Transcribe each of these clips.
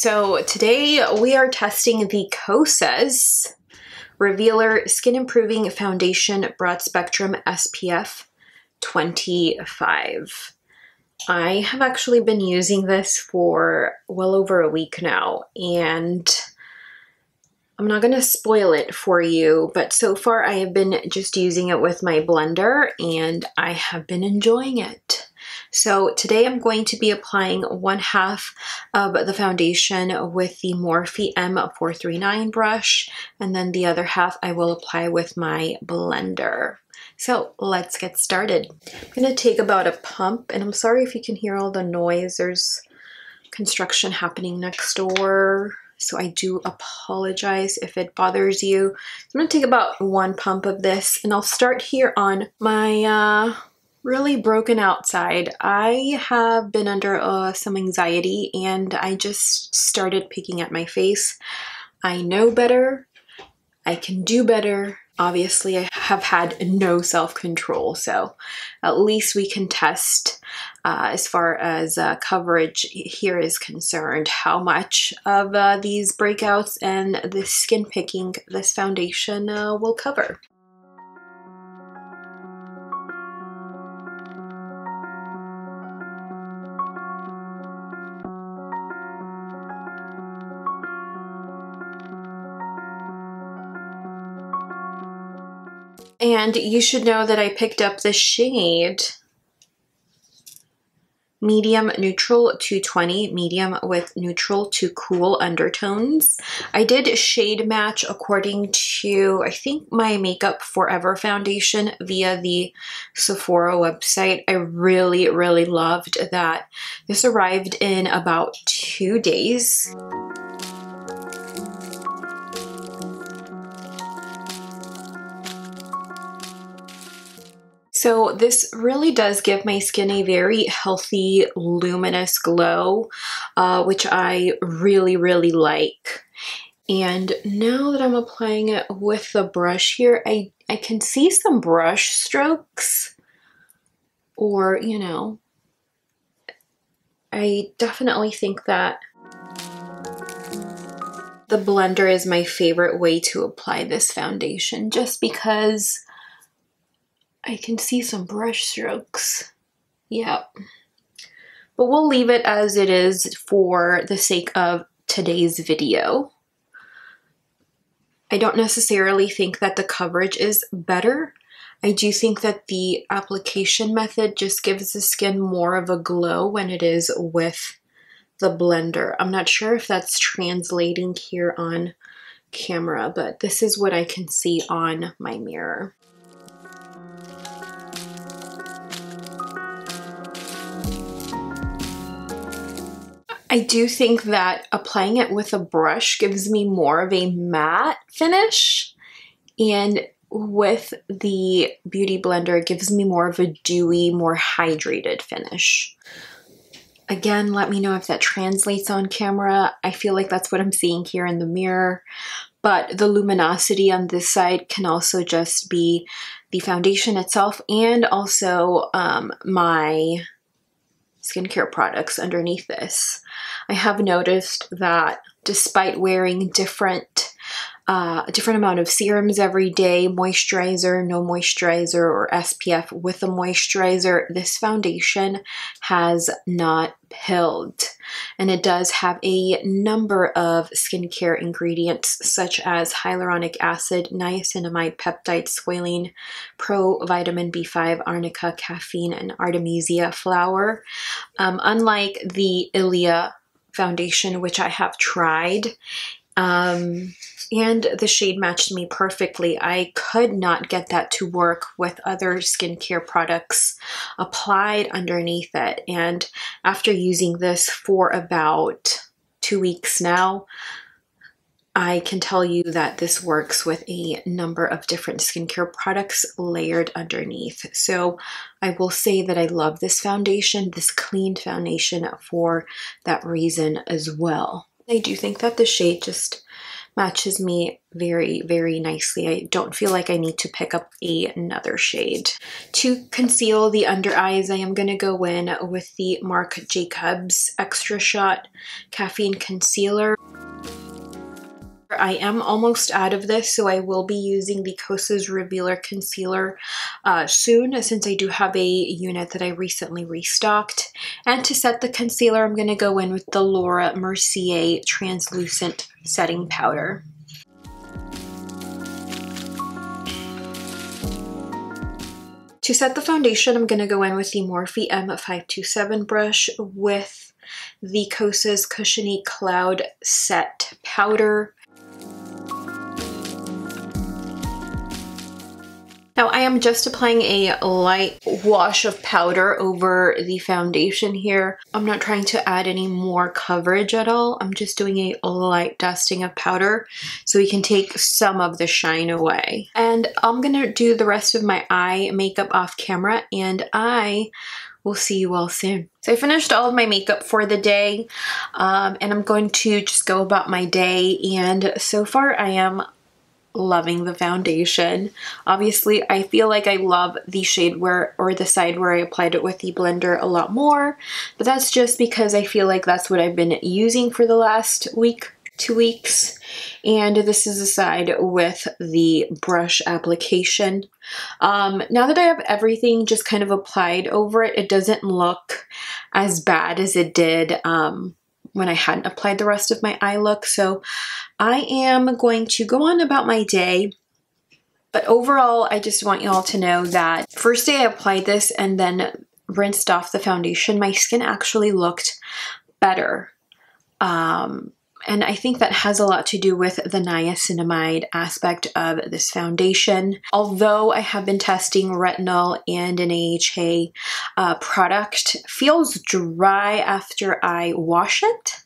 So today we are testing the Kosas Revealer Skin Improving Foundation Broad Spectrum SPF 25. I have actually been using this for well over a week now, and I'm not going to spoil it for you, but so far I have been just using it with my blender and I have been enjoying it. So today I'm going to be applying 1/2 of the foundation with the Morphe M439 brush, and then the other half I will apply with my blender. So let's get started. I'm going to take about a pump, and I'm sorry if you can hear all the noise. There's construction happening next door, so I do apologize if it bothers you. So I'm going to take about 1 pump of this, and I'll start here on my really broken outside. I have been under some anxiety, and I just started picking at my face. I know better. I can do better. Obviously, I have had no self-control, so at least we can test as far as coverage here is concerned, how much of these breakouts and the skin picking this foundation will cover. And you should know that I picked up the shade Medium Neutral 220, medium with neutral to cool undertones. I did shade match according to, I think, my Makeup Forever foundation via the Sephora website. I really, really loved that. This arrived in about 2 days. So this really does give my skin a very healthy, luminous glow, which I really, really like. And now that I'm applying it with the brush here, I can see some brush strokes, or, you know, I definitely think that the blender is my favorite way to apply this foundation, just because I can see some brush strokes. Yep. But we'll leave it as it is for the sake of today's video. I don't necessarily think that the coverage is better. I do think that the application method just gives the skin more of a glow when it is with the blender. I'm not sure if that's translating here on camera, but this is what I can see on my mirror. I do think that applying it with a brush gives me more of a matte finish, and with the Beauty Blender it gives me more of a dewy, more hydrated finish. Again, let me know if that translates on camera. I feel like that's what I'm seeing here in the mirror, but the luminosity on this side can also just be the foundation itself and also my skincare products underneath this. I have noticed that despite wearing different amount of serums every day, moisturizer, no moisturizer, or SPF with a moisturizer, this foundation has not pilled. And it does have a number of skincare ingredients such as hyaluronic acid, niacinamide, peptide, squalene, pro-vitamin B5, arnica, caffeine, and artemisia flower. Unlike the Ilia foundation, which I have tried, and the shade matched me perfectly. I could not get that to work with other skincare products applied underneath it. And after using this for about 2 weeks now, I can tell you that this works with a number of different skincare products layered underneath. So I will say that I love this foundation, this clean foundation, for that reason as well. I do think that the shade just matches me very, very nicely. I don't feel like I need to pick up another shade. To conceal the under eyes, I am going to go in with the Marc Jacobs Extra Shot Caffeine Concealer. I am almost out of this, so I will be using the Kosas Revealer Concealer soon, since I do have a unit that I recently restocked. And to set the concealer, I'm going to go in with the Laura Mercier Translucent Setting Powder. To set the foundation, I'm going to go in with the Morphe M527 brush with the Kosas Cushiony Cloud Set Powder. Now I am just applying a light wash of powder over the foundation here. I'm not trying to add any more coverage at all. I'm just doing a light dusting of powder so we can take some of the shine away. And I'm gonna do the rest of my eye makeup off camera, and I will see you all soon. So I finished all of my makeup for the day, and I'm going to just go about my day, and so far I am loving the foundation. Obviously, I feel like I love the shade where, or the side where I applied it with the blender a lot more, but that's just because I feel like that's what I've been using for the last week, 2 weeks. And this is the side with the brush application. Now that I have everything just kind of applied over it, it doesn't look as bad as it did when I hadn't applied the rest of my eye look. So I am going to go on about my day. But overall, I just want you all to know that first day I applied this and then rinsed off the foundation, my skin actually looked better. And I think that has a lot to do with the niacinamide aspect of this foundation. Although I have been testing retinol and an AHA product, feels dry after I wash it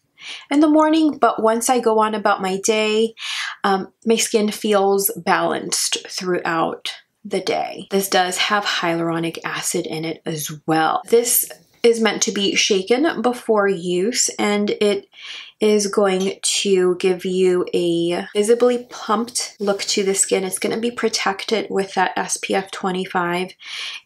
in the morning, but once I go on about my day, my skin feels balanced throughout the day. This does have hyaluronic acid in it as well. This is meant to be shaken before use, and it is going to give you a visibly plumped look to the skin. It's going to be protected with that SPF 25,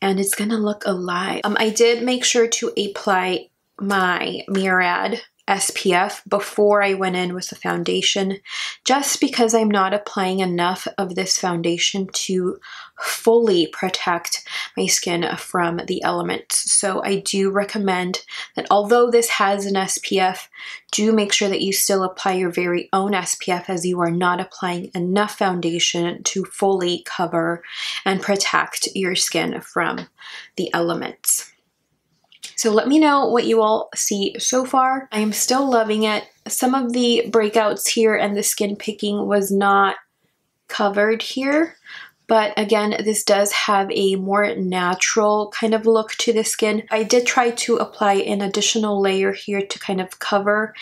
and it's going to look alive. I did make sure to apply my Murad SPF before I went in with the foundation, just because I'm not applying enough of this foundation to fully protect my skin from the elements. So I do recommend that although this has an SPF, do make sure that you still apply your very own SPF, as you are not applying enough foundation to fully cover and protect your skin from the elements. So let me know what you all see so far. I am still loving it. Some of the breakouts here and the skin picking was not covered here, but again, this does have a more natural kind of look to the skin. I did try to apply an additional layer here to kind of cover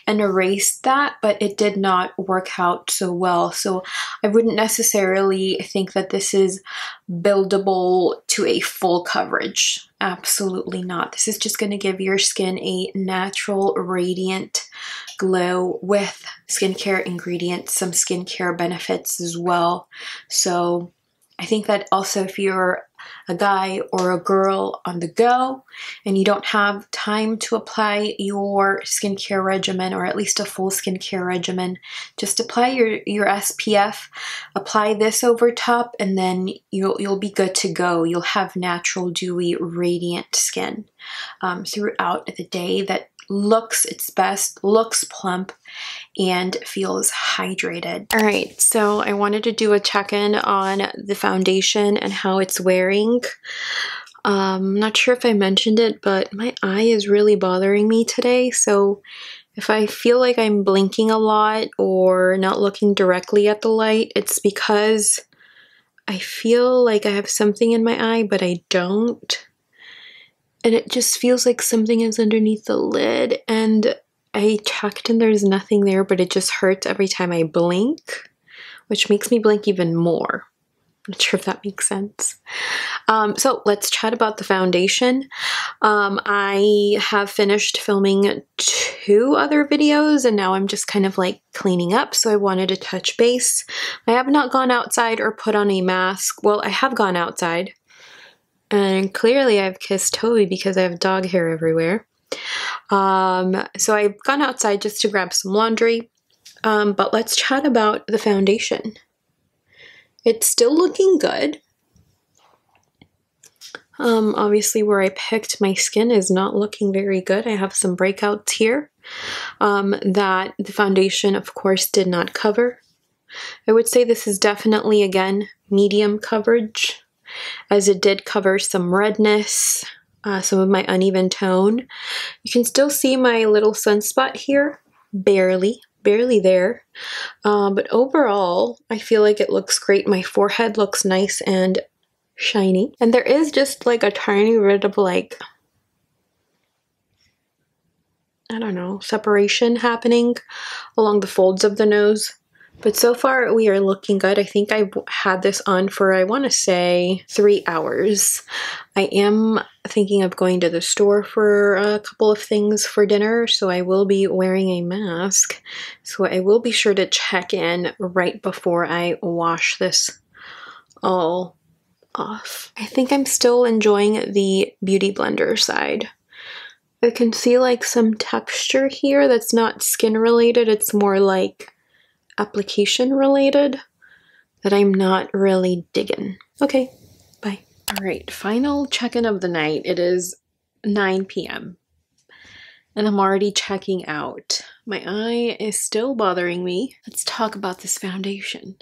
and erase that, but it did not work out so well. So I wouldn't necessarily think that this is buildable to a full coverage. Absolutely not. This is just going to give your skin a natural, radiant glow with skincare ingredients, some skincare benefits as well. So I think that also if you're a guy or a girl on the go and you don't have time to apply your skincare regimen, or at least a full skincare regimen, just apply your SPF, apply this over top, and then you'll be good to go. You'll have natural, dewy, radiant skin throughout the day that looks its best, looks plump, and feels hydrated. All right, so I wanted to do a check-in on the foundation and how it's wearing. I'm not sure if I mentioned it, but my eye is really bothering me today. So if I feel like I'm blinking a lot or not looking directly at the light, it's because I feel like I have something in my eye, but I don't. And it just feels like something is underneath the lid, and I checked and there's nothing there, but it just hurts every time I blink, which makes me blink even more. not sure if that makes sense. So let's chat about the foundation. I have finished filming 2 other videos and now I'm just kind of like cleaning up, so I wanted to touch base. I have not gone outside or put on a mask. Well, I have gone outside and clearly I've kissed Toby because I have dog hair everywhere. So I've gone outside just to grab some laundry, but let's chat about the foundation. It's still looking good. Obviously where I picked my skin is not looking very good. I have some breakouts here that the foundation, of course, did not cover. I would say this is definitely, again, medium coverage, as it did cover some redness, some of my uneven tone. You can still see my little sunspot here, barely there. But overall, I feel like it looks great. My forehead looks nice and shiny. And there is just like a tiny bit of like, I don't know, separation happening along the folds of the nose. But so far we are looking good. I think I've had this on for, I want to say, 3 hours. I am thinking of going to the store for a couple of things for dinner, so I will be wearing a mask. So I will be sure to check in right before I wash this all off. I think I'm still enjoying the Beauty Blender side. I can see like some texture here that's not skin related. It's more like application related that I'm not really digging. Okay, bye. All right, final check-in of the night. It is 9 p.m. and I'm already checking out. My eye is still bothering me. Let's talk about this foundation.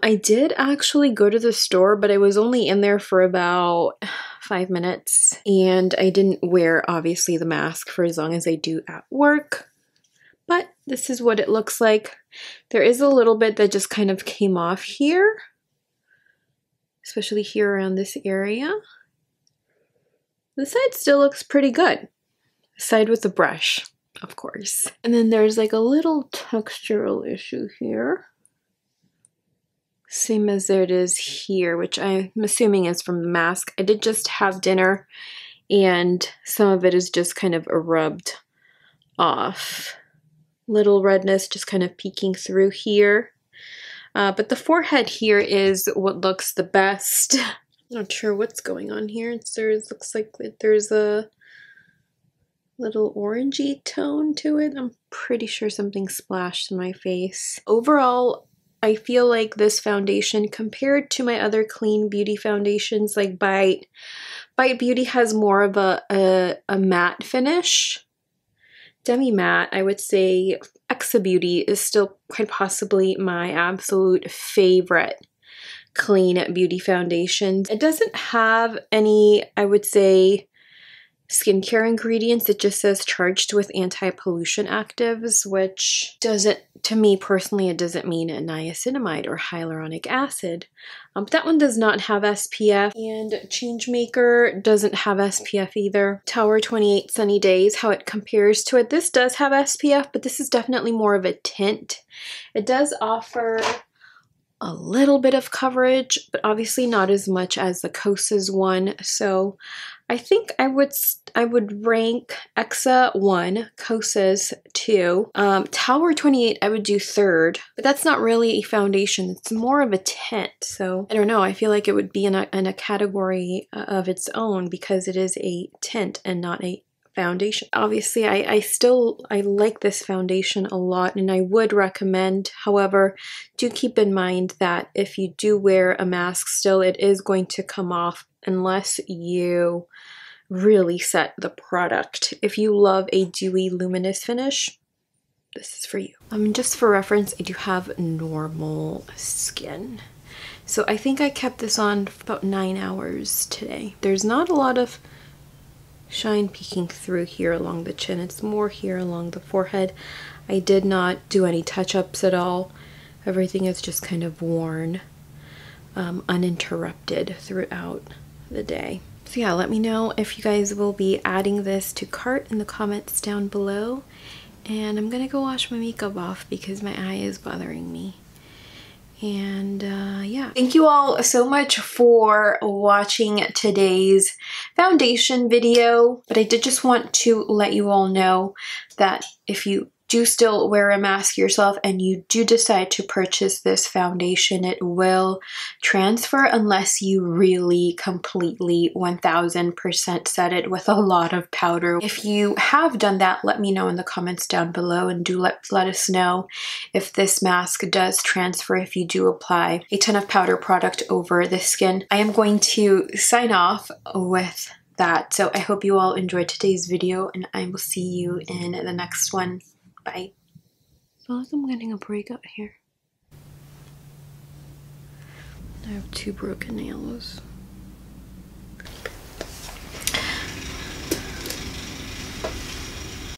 I did actually go to the store, but I was only in there for about 5 minutes, and I didn't wear, obviously, the mask for as long as I do at work. But this is what it looks like. There is a little bit that just kind of came off here, especially here around this area. This side still looks pretty good. The side with the brush, of course. And then there's like a little textural issue here. Same as it is here, which I'm assuming is from the mask. I did just have dinner and some of it is just kind of rubbed off. Little redness just kind of peeking through here. But the forehead here is what looks the best. Not sure what's going on here. Looks like there's a little orangey tone to it. I'm pretty sure something splashed in my face. Overall, I feel like this foundation, compared to my other clean beauty foundations like Bite Beauty has more of a matte finish. Demi-matte, I would say Exa Beauty is still quite possibly my absolute favorite clean beauty foundation. It doesn't have any, I would say, skincare ingredients. It just says charged with anti-pollution actives, which doesn't, to me personally, it doesn't mean niacinamide or hyaluronic acid. That one does not have SPF, and Changemaker doesn't have SPF either. Tower 28 Sunny Days, how it compares to it, this does have SPF, but this is definitely more of a tint. It does offer a little bit of coverage, but obviously not as much as the Kosas one. So I think I would rank Exa 1, Kosas 2. Tower 28 I would do 3rd, but that's not really a foundation. It's more of a tint. So I don't know. I feel like it would be in a category of its own because it is a tint and not a foundation. Obviously, I like this foundation a lot and I would recommend. However, do keep in mind that if you do wear a mask still, it is going to come off unless you really set the product. If you love a dewy, luminous finish, this is for you. Just for reference, I do have normal skin. So I think I kept this on for about 9 hours today. There's not a lot of shine peeking through here along the chin. It's more here along the forehead. I did not do any touch-ups at all. Everything is just kind of worn uninterrupted throughout the day. So yeah, let me know if you guys will be adding this to cart in the comments down below. And I'm gonna go wash my makeup off because my eye is bothering me. And yeah, thank you all so much for watching today's foundation video. But I did just want to let you all know that if you do still wear a mask yourself and you do decide to purchase this foundation, it will transfer unless you really completely 1000% set it with a lot of powder. If you have done that, let me know in the comments down below, and do let us know if this mask does transfer if you do apply a ton of powder product over the skin. I am going to sign off with that. So I hope you all enjoyed today's video, and I will see you in the next one. Bye. I feel like I'm getting a breakout here. I have 2 broken nails.